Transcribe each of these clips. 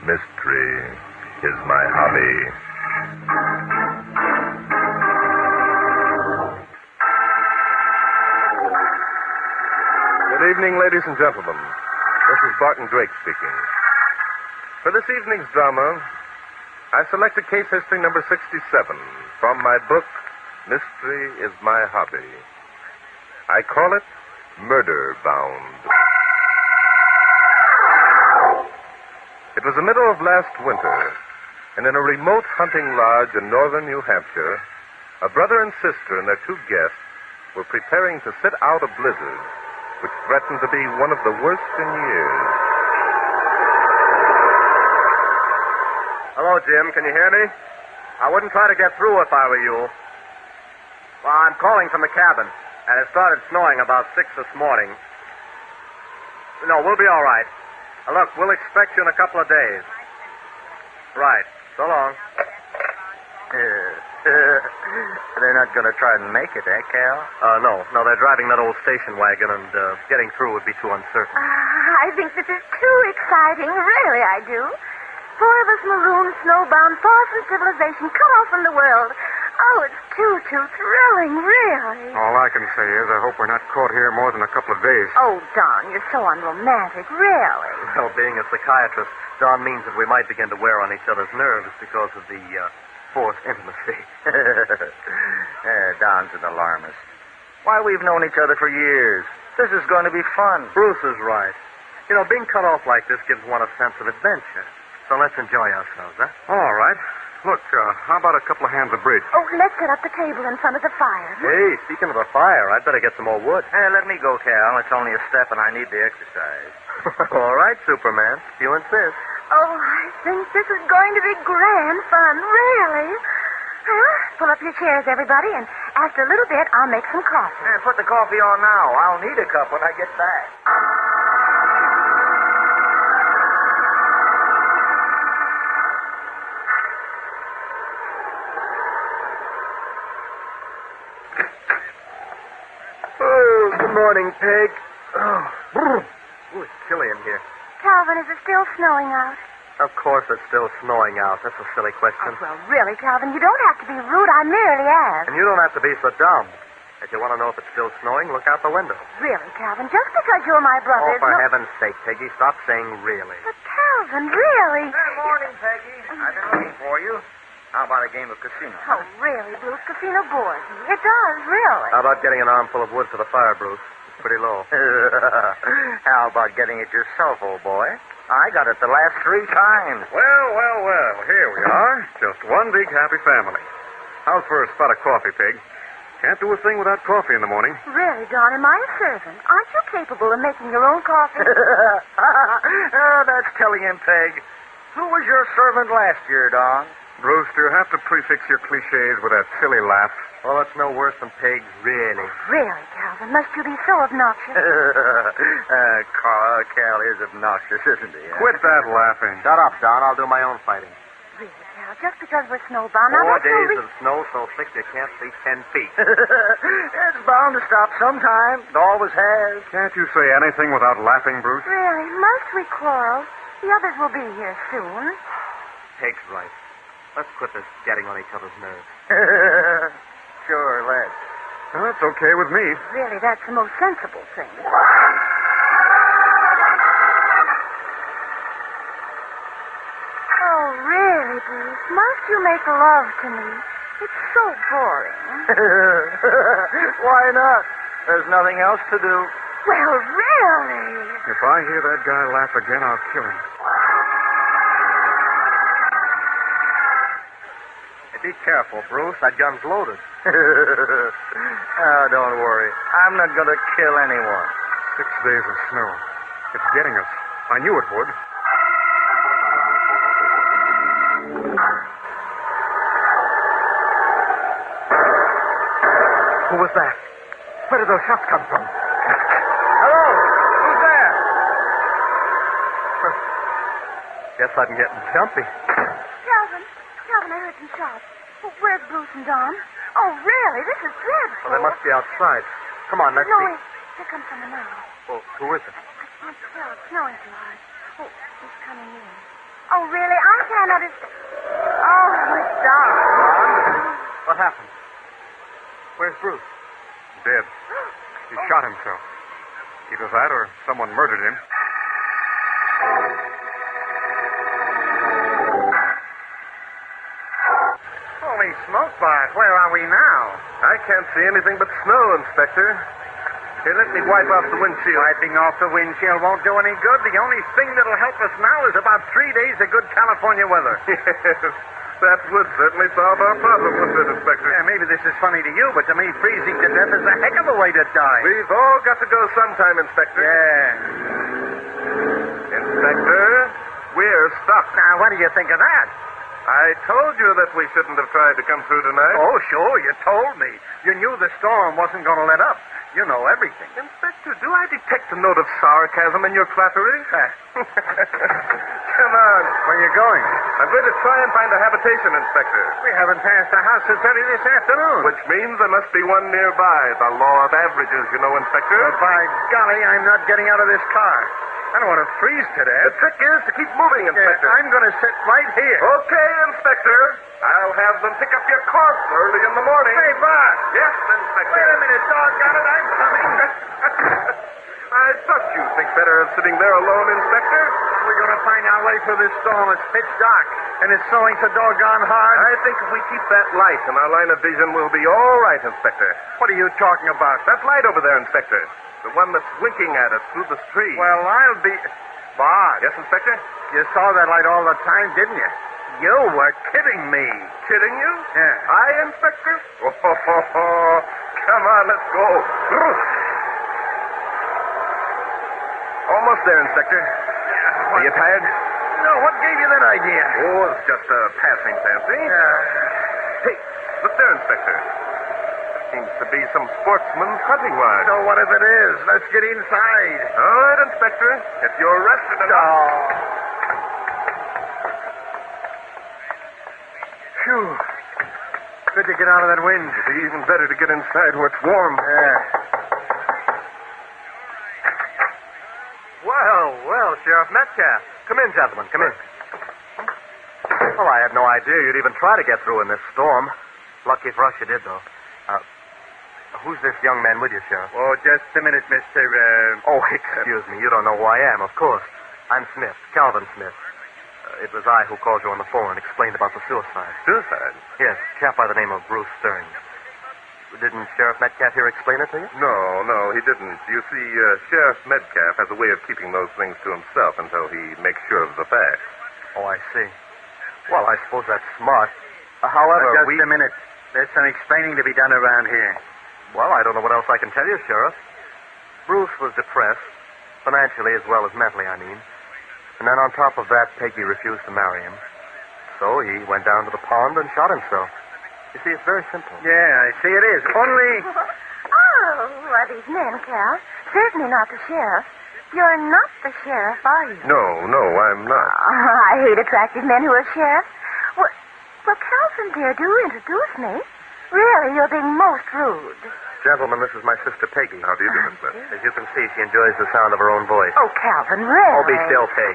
Mystery is my hobby. Good evening, ladies and gentlemen. This is Barton Drake speaking. For this evening's drama, I selected case history number 67 from my book, Mystery is My Hobby. I call it Murder Bound. It was the middle of last winter, and in a remote hunting lodge in northern New Hampshire, a brother and sister and their two guests were preparing to sit out a blizzard which threatened to be one of the worst in years. Hello, Jim. Can you hear me? I wouldn't try to get through if I were you. Well, I'm calling from the cabin, and it started snowing about 6 this morning. No, we'll be all right. Look, we'll expect you in a couple of days. Right. So long. They're not going to try and make it, eh, Cal? No, they're driving that old station wagon, and getting through would be too uncertain. I think this is too exciting. Really, I do. 4 of us marooned, snowbound, far from civilization, cut off from the world. Oh, it's too thrilling, really. All I can say is I hope we're not caught here more than a couple of days. Oh, Don, you're so unromantic, really. Well, being a psychiatrist, Don means that we might begin to wear on each other's nerves because of the forced intimacy. Don's an alarmist. Why, we've known each other for years. This is going to be fun. Bruce is right. You know, being cut off like this gives one a sense of adventure. So let's enjoy ourselves, huh? All right. Look, how about a couple of hands of bridge? Oh, let's set up the table in front of the fire. Hey, speaking of the fire, I'd better get some more wood. Hey, let me go, Cal. It's only a step, and I need the exercise. All right, Superman. You insist. Oh, I think this is going to be grand fun, really. Well, pull up your chairs, everybody, and after a little bit, I'll make some coffee. Hey, put the coffee on now. I'll need a cup when I get back. Good morning, Peg. Ooh, it's chilly in here. Calvin, is it still snowing out? Of course it's still snowing out. That's a silly question. Oh, well, really, Calvin, you don't have to be rude. I merely asked. And you don't have to be so dumb. If you want to know if it's still snowing, look out the window. Really, Calvin, just because you're my brother... Oh, for heaven's sake, Peggy, stop saying really. But, Calvin, really... Good morning, Peggy. I've been looking for you. How about a game of casino? Oh, really, Bruce, casino bores me. It does, really. How about getting an armful of wood for the fire, Bruce? It's pretty low. How about getting it yourself, old boy? I got it the last 3 times. Well. Here we are. Just one big happy family. How's for a spot of coffee, Pig? Can't do a thing without coffee in the morning. Really, Don, am I a servant? Aren't you capable of making your own coffee? Oh, that's telling him, Peg. Who was your servant last year, Don? Bruce, do you have to prefix your cliches with that silly laugh? Well, it's no worse than Peg, really. Really, Calvin, must you be so obnoxious? Cal is obnoxious, isn't he? Quit that laughing. Shut up, Don. I'll do my own fighting. Really, Cal, just because we're snowbound... 4 days of snow so thick you can't see 10 feet. It's bound to stop sometime. It always has. Can't you say anything without laughing, Bruce? Really, must we quarrel? The others will be here soon. Peg's right. Let's quit this getting on each other's nerves. Sure, let's. Well, that's okay with me. Really, that's the most sensible thing. Oh, really, Bruce? Must you make love to me? It's so boring. Why not? There's nothing else to do. Well, really? If I hear that guy laugh again, I'll kill him. Be careful, Bruce. That gun's loaded. Oh, don't worry. I'm not going to kill anyone. 6 days of snow. It's getting us. I knew it would. Who was that? Where did those shots come from? Hello? Who's there? Guess I'm getting jumpy. Calvin, I heard some shots. Oh, where's Bruce and Don? Oh, really? This is dreadful. Well, they must be outside. Come on, let's No, see. wait. Here comes someone now. Well, who is it? I can't tell. It's snowing too hard. Oh, he's coming in. Oh, really? I can't understand. Oh, it's dark. What happened? Where's Bruce? Dead. He shot himself. Either that or someone murdered him. Holy smoke, Bart. Where are we now? I can't see anything but snow, Inspector. Here, let me wipe off the windshield. Wiping off the windshield won't do any good. The only thing that'll help us now is about 3 days of good California weather. Yes, that would certainly solve our problem, wouldn't it, Inspector? Yeah, maybe this is funny to you, but to me, freezing to death is a heck of a way to die. We've all got to go sometime, Inspector. Yeah. Inspector, we're stuck. Now, what do you think of that? I told you that we shouldn't have tried to come through tonight. Oh, sure, you told me. You knew the storm wasn't going to let up. You know everything. Inspector, do I detect a note of sarcasm in your flattery? Come on. Where you going? I'm going to try and find a habitation, Inspector. We haven't passed a house since early this afternoon. Which means there must be one nearby. The law of averages, you know, Inspector. Well, by golly, I'm not getting out of this car. I don't want to freeze to death. The trick is to keep moving, Inspector. I'm going to sit right here. Okay, Inspector. I'll have them pick up your corpse early in the morning. Hey, Bart. Yes, Inspector. Wait a minute, doggone it. I'm coming. I thought you'd think better of sitting there alone, Inspector. We're going to find our way through this storm. It's pitch dark, and it's snowing so doggone hard. I think if we keep that light in our line of vision, we'll be all right, Inspector. What are you talking about? That light over there, Inspector. The one that's winking at us through the street. Well, I'll be... Bart. Yes, Inspector? You saw that light all the time, didn't you? You were kidding me. Kidding you? Yeah. I, Inspector? Oh, come on, let's go. Almost there, Inspector. Are you tired? No, what gave you that idea? Oh, it's just a passing fancy. Hey, look there, Inspector. Seems to be some sportsman's hunting rod. So what if it is? Let's get inside. All right, Inspector. If you're rested enough... Phew. Good to get out of that wind. It'd be even better to get inside where it's warm. Yeah. Well, Sheriff Metcalf. Come in, gentlemen. Come in. Well, I had no idea you'd even try to get through in this storm. Lucky for us you did, though. Who's this young man with you, Sheriff? Oh, just a minute, Mr. Oh, excuse me. You don't know who I am, of course. I'm Smith, Calvin Smith. It was I who called you on the phone and explained about the suicide. Suicide? Yes, a chap by the name of Bruce Stearns. Didn't Sheriff Metcalf here explain it to you? No, he didn't. You see, Sheriff Metcalf has a way of keeping those things to himself until he makes sure of the facts. Oh, I see. Well, I suppose that's smart. However, just a minute. There's some explaining to be done around here. Well, I don't know what else I can tell you, Sheriff. Bruce was depressed, financially as well as mentally, I mean. And then on top of that, Peggy refused to marry him. So he went down to the pond and shot himself. You see, it's very simple. Yeah, I see it is. Only... Oh, who are these men, Cal? Certainly not the sheriff. You're not the sheriff, are you? No, I'm not. I hate attractive men who are sheriffs. Well, Calvin, dear, do introduce me. Really, you're being most rude. Gentlemen, this is my sister Peggy. How do you do, Miss Smith? As you can see, she enjoys the sound of her own voice. Oh, Calvin, really? Oh, be still, Peg.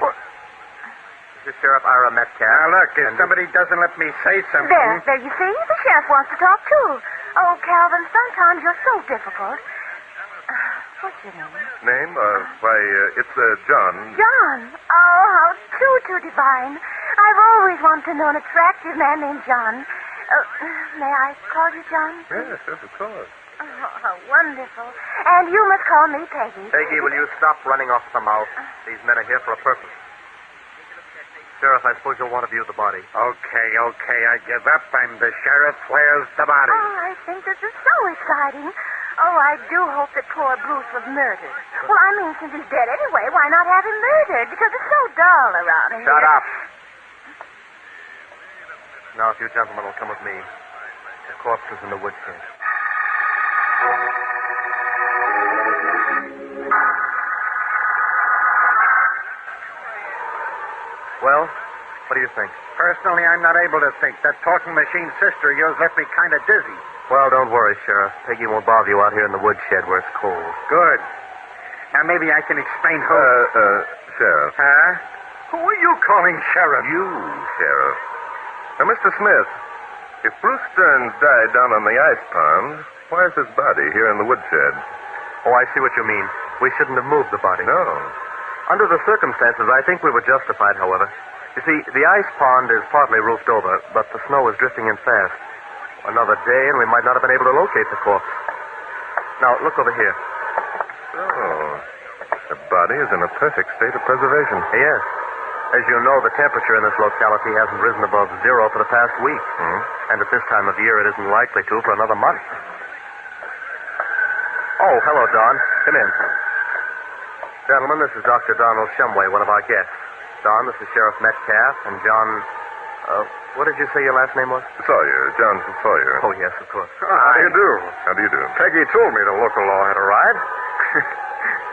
This is Sheriff Ira Metcalf. Now, look, if somebody doesn't let me say something... There, you see? The sheriff wants to talk, too. Oh, Calvin, sometimes you're so difficult. What's your name? Name? It's John. John. Oh, how too divine. I've always wanted to know an attractive man named John. May I call you John? Yes, of course. Oh, how wonderful. And you must call me Peggy. Peggy, will you stop running off the mouth? These men are here for a purpose. Sheriff, I suppose you'll want to view the body. Okay, I give up. I'm the sheriff. Where's the body? Oh, I think this is so exciting. Oh, I do hope that poor Bruce was murdered. Well, I mean, since he's dead anyway, why not have him murdered? Because it's so dull around here. Shut up. Now, if you gentlemen will come with me. The corpse is in the woodshed. Well, what do you think? Personally, I'm not able to think. That talking machine sister of yours left me kind of dizzy. Well, don't worry, Sheriff. Peggy won't bother you out here in the woodshed where it's cold. Good. Now, maybe I can explain who... Sheriff. Huh? Who are you calling Sheriff? You, Sheriff. Now, Mr. Smith, if Bruce Stearns died down on the ice pond, why is his body here in the woodshed? Oh, I see what you mean. We shouldn't have moved the body. No. Under the circumstances, I think we were justified, however. You see, the ice pond is partly roofed over, but the snow is drifting in fast. Another day, and we might not have been able to locate the corpse. Now, look over here. Oh, the body is in a perfect state of preservation. Yes. As you know, the temperature in this locality hasn't risen above 0 for the past week. And at this time of year, it isn't likely to for another month. Oh, hello, Don. Come in. Gentlemen, this is Dr. Donald Shumway, one of our guests. Don, this is Sheriff Metcalf, and John... what did you say your last name was? Sawyer, Johnson Sawyer. Oh, yes, of course. How do you do? How do you do? Peggy told me the local law had arrived.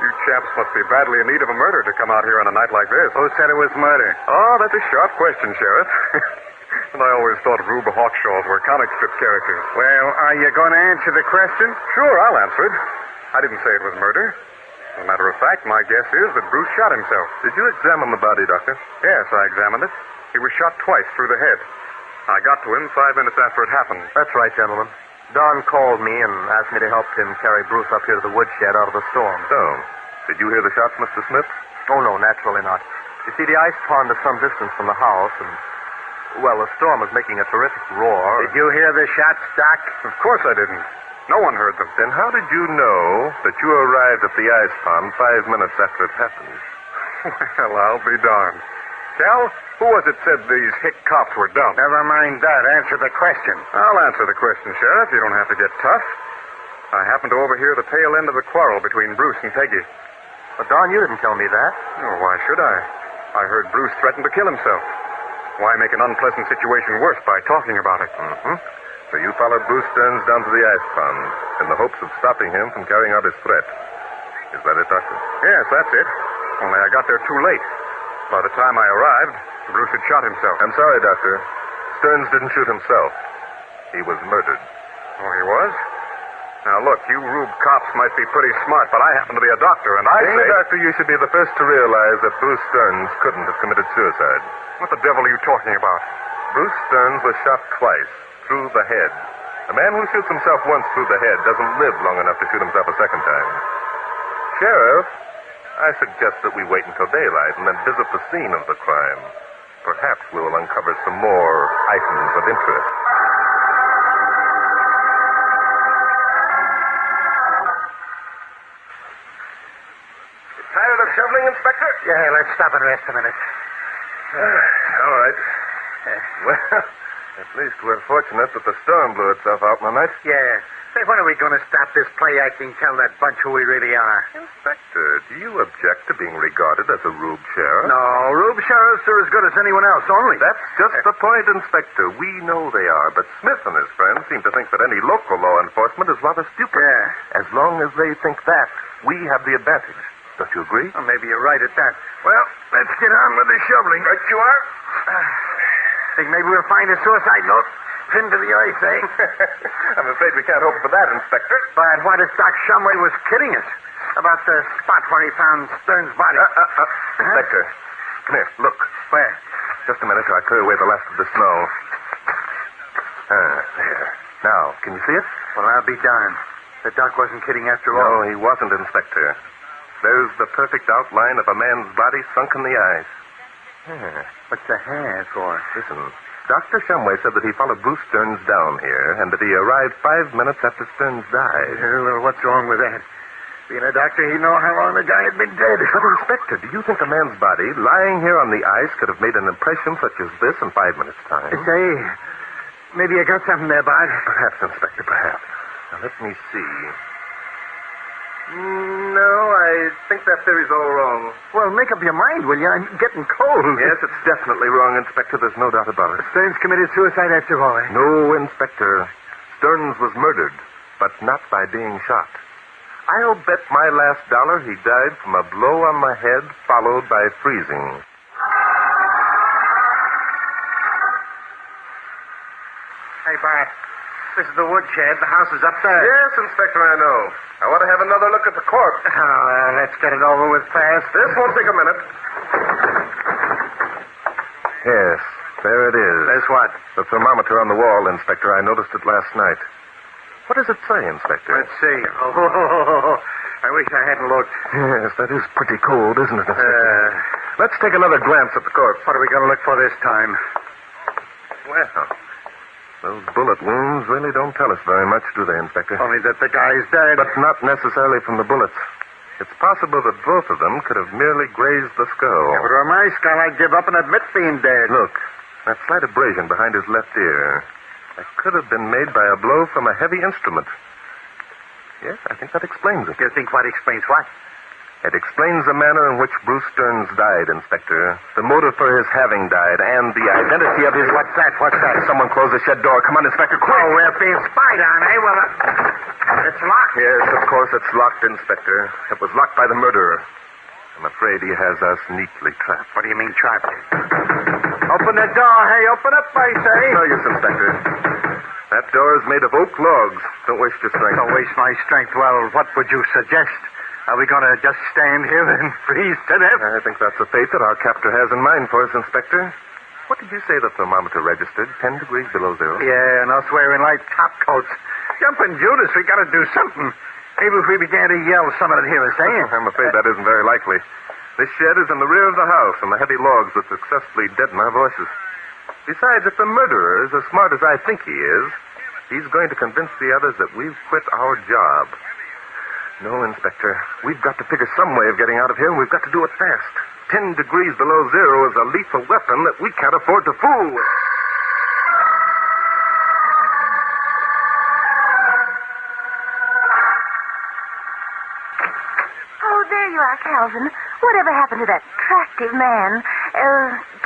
You chaps must be badly in need of a murder to come out here on a night like this. Who said it was murder? Oh, that's a sharp question, Sheriff. And I always thought Rube Hawkshaws were comic strip characters. Well, are you going to answer the question? Sure, I'll answer it. I didn't say it was murder. As a matter of fact, my guess is that Bruce shot himself. Did you examine the body, Doctor? Yes, I examined it. He was shot twice through the head. I got to him 5 minutes after it happened. That's right, gentlemen. Don called me and asked me to help him carry Bruce up here to the woodshed out of the storm. So, did you hear the shots, Mr. Smith? Oh, no, naturally not. You see, the ice pond is some distance from the house, and, well, the storm was making a terrific roar. Did you hear the shots, Doc? Of course I didn't. No one heard them. Then how did you know that you arrived at the ice pond 5 minutes after it happened? Well, I'll be darned. Cal, who was it said these hick cops were dumb? Never mind that. Answer the question. I'll answer the question, Sheriff. You don't have to get tough. I happened to overhear the tail end of the quarrel between Bruce and Peggy. But, Don, you didn't tell me that. Oh, why should I? I heard Bruce threaten to kill himself. Why make an unpleasant situation worse by talking about it? So you followed Bruce Stearns down to the ice pond in the hopes of stopping him from carrying out his threat. Is that it, Doctor? Yes, that's it. Only I got there too late. By the time I arrived, Bruce had shot himself. I'm sorry, Doctor. Stearns didn't shoot himself. He was murdered. Oh, he was? Now, look, you rube cops might be pretty smart, but I happen to be a doctor, and I Being say... a doctor, you should be the first to realize that Bruce Stearns couldn't have committed suicide. What the devil are you talking about? Bruce Stearns was shot twice, through the head. A man who shoots himself once through the head doesn't live long enough to shoot himself a second time. Sheriff, I suggest that we wait until daylight and then visit the scene of the crime. Perhaps we will uncover some more items of interest. Tired of shoveling, Inspector? Yeah, let's stop and rest a minute. All right. Well, at least we're fortunate that the storm blew itself out in the night. Yeah. Say, when are we going to stop this play-acting, tell that bunch who we really are? Inspector, do you object to being regarded as a rube sheriff? No, Rube sheriffs are as good as anyone else, only. That's just the point, Inspector. We know they are, but Smith and his friends seem to think that any local law enforcement is rather stupid. Yeah. As long as they think that, we have the advantage. Don't you agree? Well, maybe you're right at that. Well, let's get on with the shoveling. Right you are. Think maybe we'll find a suicide note pinned to the ice, eh? I'm afraid we can't hope for that, Inspector. But what if Doc Shumway was kidding us about the spot where he found Stern's body? Inspector, come here. Look. Where? Just a minute till I clear away the last of the snow. There. Now, can you see it? Well, I'll be darned. The Doc wasn't kidding after all. No, he wasn't, Inspector. There's the perfect outline of a man's body sunk in the ice. What's the hair for? Listen, Dr. Shumway said that he followed Bruce Stearns down here and that he arrived 5 minutes after Stearns died. Well, what's wrong with that? Being a doctor, he'd know how long the guy had been dead. But, Inspector, do you think a man's body lying here on the ice could have made an impression such as this in 5 minutes' time? Say, maybe you got something there, Bart. Perhaps, Inspector, perhaps. Now, let me see. No, I think that theory's all wrong. Well, make up your mind, will you? I'm getting cold. Yes, it's definitely wrong, Inspector. There's no doubt about it. Stearns committed suicide after all, eh? No, Inspector. Stearns was murdered, but not by being shot. I'll bet my last dollar he died from a blow on the head followed by freezing. Hey, Bart. This is the woodshed. The house is up there. Yes, Inspector, I know. I want to have another look at the corpse. Oh, let's get it over with fast. This won't take a minute. Yes, there it is. There's what? The thermometer on the wall, Inspector. I noticed it last night. What does it say, Inspector? Let's see. Oh, I wish I hadn't looked. Yes, that is pretty cold, isn't it, Inspector? Let's take another glance at the corpse. What are we going to look for this time? Well, those bullet wounds really don't tell us very much, do they, Inspector? Only that the guy's dead. But not necessarily from the bullets. It's possible that both of them could have merely grazed the skull. If it were my skull, I'd give up and admit being dead. Look, that slight abrasion behind his left ear. That could have been made by a blow from a heavy instrument. Yes, I think that explains it. You think what explains what? It explains the manner in which Bruce Stearns died, Inspector. The motive for his having died, and the identity of his... What's that? What's that? Someone close the shed door. Come on, Inspector, quick! Oh, we're being spied on, eh? Well, it's locked. Yes, of course it's locked, Inspector. It was locked by the murderer. I'm afraid he has us neatly trapped. What do you mean, trapped? Open the door. Hey, open up, I say. No use, Inspector. That door is made of oak logs. Don't waste your strength. Don't waste my strength. Well, what would you suggest? Are we going to just stand here and freeze to death? I think that's the fate that our captor has in mind for us, Inspector. What did you say the thermometer registered? 10 degrees below zero? Yeah, and us wearing light top coats. Jumping Judas, we got to do something. Maybe if we began to yell, someone would hear us, eh? I'm afraid that isn't very likely. This shed is in the rear of the house, and the heavy logs would successfully deaden our voices. Besides, if the murderer is as smart as I think he is, he's going to convince the others that we've quit our job. No, Inspector. We've got to figure some way of getting out of here, and we've got to do it fast. 10 degrees below zero is a lethal weapon that we can't afford to fool with. Oh, there you are, Calvin. Whatever happened to that attractive man?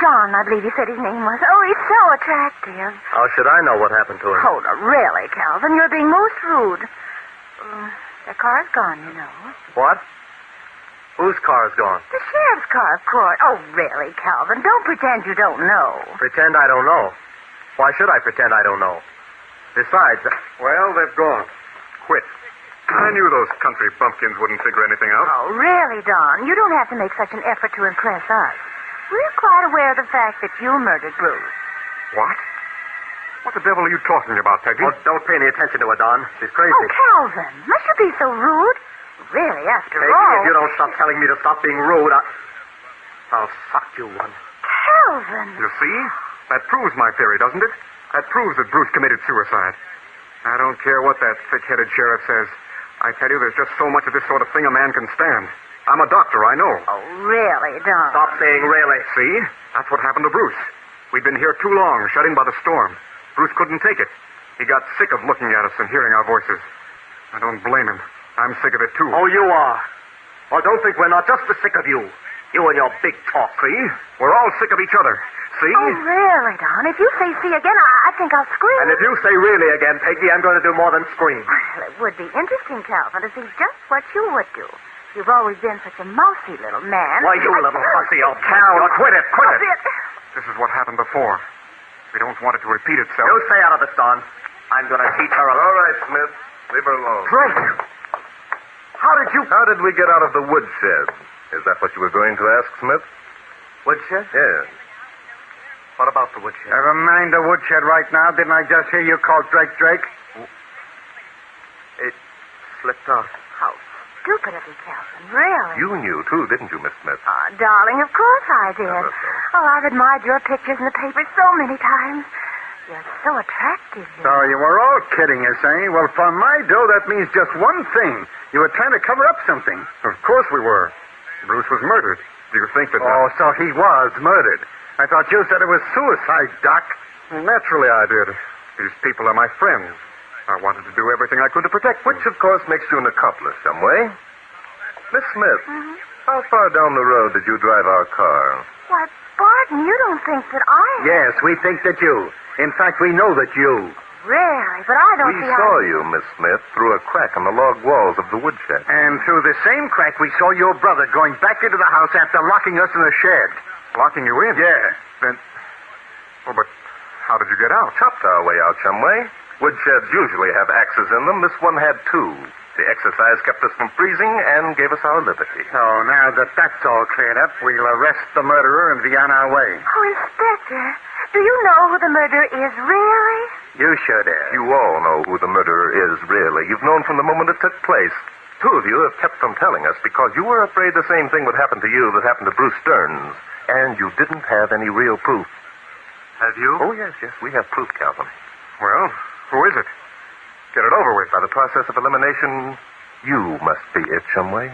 John, I believe you said his name was. Oh, he's so attractive. How should I know what happened to him? Oh, no, really, Calvin, you're being most rude. The car's gone, you know. What? Whose car's gone? The sheriff's car, of course. Oh, really, Calvin, don't pretend you don't know. Pretend I don't know. Why should I pretend I don't know? Besides... Well, they've gone. Quit. I knew those country bumpkins wouldn't figure anything out. Oh, really, Don? You don't have to make such an effort to impress us. We're quite aware of the fact that you murdered Bruce. What? What the devil are you talking about, Peggy? Oh, don't pay any attention to her, Don. She's crazy. Oh, Calvin, must you be so rude? Really, after Peggy, all... if you don't stop telling me to stop being rude, I'll suck you one. Calvin! You see? That proves my theory, doesn't it? That proves that Bruce committed suicide. I don't care what that thick-headed sheriff says. I tell you, there's just so much of this sort of thing a man can stand. I'm a doctor, I know. Oh, really, Don? Stop saying really. See? That's what happened to Bruce. We'd been here too long, shut in by the storm. Bruce couldn't take it. He got sick of looking at us and hearing our voices. I don't blame him. I'm sick of it, too. Oh, you are. Well, don't think we're not just as sick of you. You and your big talk. See? We're all sick of each other. See? Oh, really, Don? If you say see again, I think I'll scream. And if you say really again, Peggy, I'm going to do more than scream. Well, it would be interesting, Calvin, to see just what you would do. You've always been such a mousy little man. Why, you little fussy old cow. Quit it, quit it. it. This is what happened before. We don't want it to repeat itself. You stay out of this, Don. I'm going to teach her a... All right, Smith. Leave her alone. Drake! How did we get out of the woodshed? Is that what you were going to ask, Smith? Woodshed? Yes. What about the woodshed? Never mind the woodshed right now. Didn't I just hear you call Drake? It slipped off. How stupid of you, Calvin. Really? You knew, too, didn't you, Miss Smith? Oh, darling, of course I did. I thought so. Oh, I've admired your pictures in the papers so many times. You're so attractive. So you were all kidding us, eh? Well, for my dough, that means just one thing. You were trying to cover up something. Of course we were. Bruce was murdered. Do you think that... Oh, so he was murdered. I thought you said it was suicide, Doc. Naturally I did. These people are my friends. I wanted to do everything I could to protect them. Which, of course, makes you an accomplice some way. Miss Smith, how far down the road did you drive our car? Why, Barton, you don't think that I... Yes, we think that you. In fact, we know that you. Really? But I don't We see saw how... you, Miss Smith, through a crack in the log walls of the woodshed. And through the same crack, we saw your brother going back into the house after locking us in the shed. Locking you in? Yeah. Then... Oh, but how did you get out? Chopped our way out some way. Woodsheds usually have axes in them. This one had two. The exercise kept us from freezing and gave us our liberty. So now that that's all cleared up, we'll arrest the murderer and be on our way. Oh, Inspector, do you know who the murderer is, really? You should have. You all know who the murderer is, really. You've known from the moment it took place. Two of you have kept from telling us because you were afraid the same thing would happen to you that happened to Bruce Stearns, and you didn't have any real proof. Have you? Oh, yes, we have proof, Calvin. Well, who is it? Get it over with. By the process of elimination, you must be it, Shumway.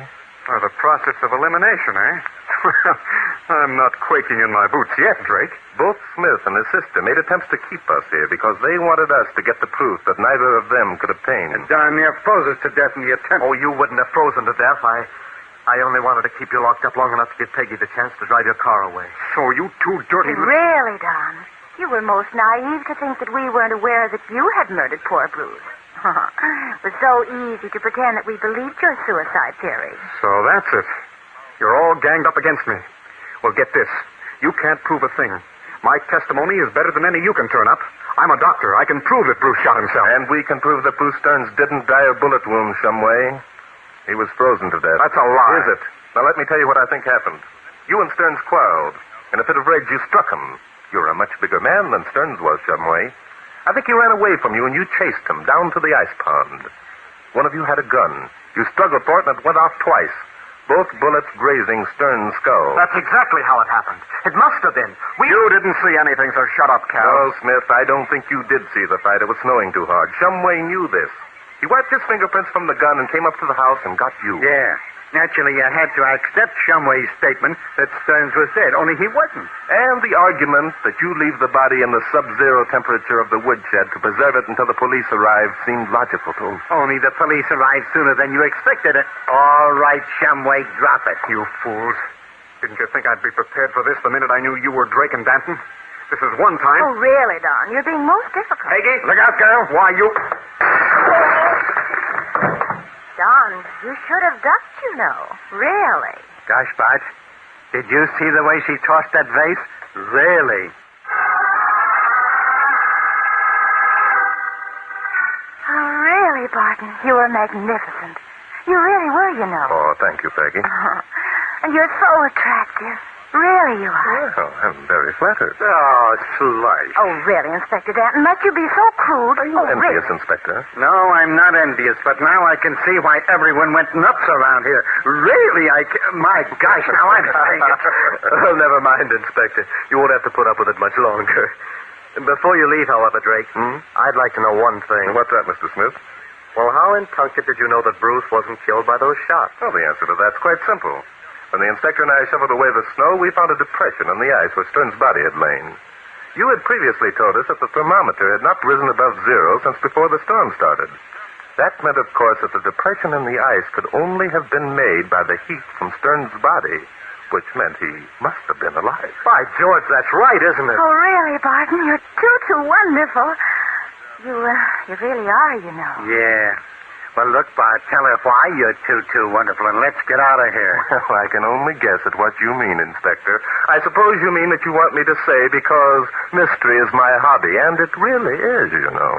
By the process of elimination, eh? Well, I'm not quaking in my boots yet, Drake. Both Smith and his sister made attempts to keep us here because they wanted us to get the proof that neither of them could obtain. And darn near froze us to death in the attempt. Oh, you wouldn't have frozen to death. I only wanted to keep you locked up long enough to give Peggy the chance to drive your car away. So you two dirty... Really, Don? You were most naive to think that we weren't aware that you had murdered poor Bruce. It was so easy to pretend that we believed your suicide theory. So that's it. You're all ganged up against me. Well, get this. You can't prove a thing. My testimony is better than any you can turn up. I'm a doctor. I can prove that Bruce shot himself. And we can prove that Bruce Stearns didn't die of bullet wounds, Shumway. He was frozen to death. That's a lie. Is it? Now, let me tell you what I think happened. You and Stearns quarreled. In a fit of rage, you struck him. You're a much bigger man than Stearns was, Shumway. I think he ran away from you and you chased him down to the ice pond. One of you had a gun. You struggled for it and it went off twice. Both bullets grazing Stearns' skull. That's exactly how it happened. It must have been. You didn't see anything, so shut up, Cal. No, Smith, I don't think you did see the fight. It was snowing too hard. Shumway knew this. He wiped his fingerprints from the gun and came up to the house and got you. Yeah. Naturally, you had to accept Shumway's statement that Stearns was dead, only he wasn't. And the argument that you leave the body in the sub-zero temperature of the woodshed to preserve it until the police arrived seemed logical, too. Only the police arrived sooner than you expected it. All right, Shumway, drop it. You fools. Didn't you think I'd be prepared for this the minute I knew you were Drake and Danton? This is one time. Oh, really, Don? You're being most difficult. Peggy, look out, girl. Why, you... Don, you should have ducked, you know. Really. Gosh, Bart, did you see the way she tossed that vase? Really? Oh, really, Barton? You were magnificent. You really were, you know. Oh, thank you, Peggy. And you're so attractive. Really, you are. Well, I'm very flattered. Oh, slice. Oh, really, Inspector Danton? Must you be so crude? Are you envious, Inspector? No, I'm not envious, but now I can see why everyone went nuts around here. Really, my gosh, now I'm saying it. Oh, never mind, Inspector. You won't have to put up with it much longer. Before you leave, however, Drake, I'd like to know one thing. What's that, Mr. Smith? Well, how in Tunket did you know that Bruce wasn't killed by those shots? Well, the answer to that's quite simple. When the inspector and I shoveled away the snow, we found a depression in the ice where Stearns' body had lain. You had previously told us that the thermometer had not risen above zero since before the storm started. That meant, of course, that the depression in the ice could only have been made by the heat from Stearns' body, which meant he must have been alive. By George, that's right, isn't it? Oh, really, Barton? You're too wonderful. You really are, you know. Yeah. Well, look, Bart, tell her why you're too wonderful, and let's get out of here. Well, I can only guess at what you mean, Inspector. I suppose you mean that you want me to say because mystery is my hobby, and it really is, you know.